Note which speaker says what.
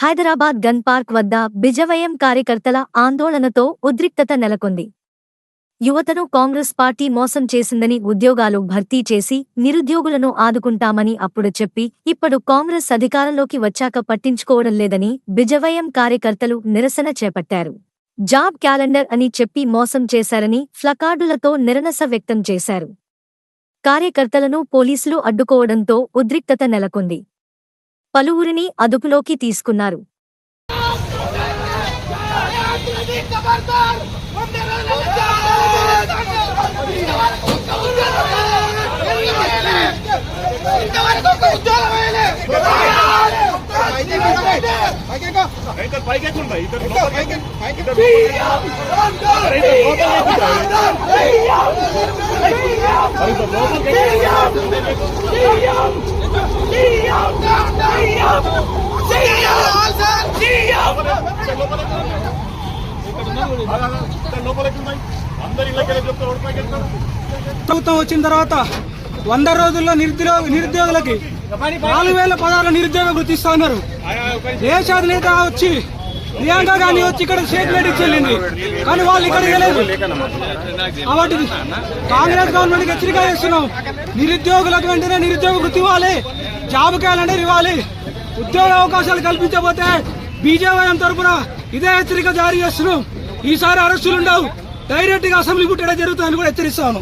Speaker 1: Hyderabad gun park వద్ద బిజవయం కార్యకర్తల ఆందోళనతో ఉద్రిక్తత నెలకొంది. యువతను కాంగ్రెస్ పార్టీ మోసం చేసిందని ఉద్యోగాలు భర్తీ చేసి నిరుద్యోగులను ఆదుకుంటామని అప్పుడు చెప్పి ఇప్పుడు కాంగ్రెస్ అధికారంలోకి వచ్చాక పట్టించుకోవడం లేదని బిజవయం కార్యకర్తలు నిరసన చేపట్టారు. జాబ్ క్యాలెండర్ అని చెప్పి మోసం చేశారని ప్లకార్డులతో నిరసన వ్యక్తం చేశారు. కార్యకర్తలను పోలీసులు అడ్డుకోవడంతో ఉద్రిక్తత నెలకొంది. పలువురిని అదుపులోకి తీసుకున్నారు.
Speaker 2: ప్రభుత్వం వచ్చిన తర్వాత 100 రోజుల్లో నిరుద్యోగులకి 4000 పదాలు నిరుద్యోగ వృత్తి ఇస్తా ఉన్నారు. దేశాధినేత వచ్చి ప్రియాంక గాంధీ వచ్చి ఇక్కడ స్టేట్మెంట్ ఇచ్చేళ్ళింది, కానీ వాళ్ళు ఇక్కడ ఇవ్వలేదు. కాబట్టి కాంగ్రెస్ గవర్నమెంట్కి హెచ్చరిక చేస్తున్నాం. నిరుద్యోగులకు వెంటనే నిరుద్యోగ వృత్తి ఇవ్వాలి, జాబ్ క్యాలెండర్ ఇవ్వాలి. ఉద్యోగ అవకాశాలు కల్పించకపోతే బీజేవైఎం తరఫున ఇదే హెచ్చరిక జారీ చేస్తున్నాం. ఈసారి అరెస్టులు ఉండవు, డైరెక్ట్ గా అసెంబ్లీ ముట్టడం జరుగుతుందని కూడా హెచ్చరిస్తాను.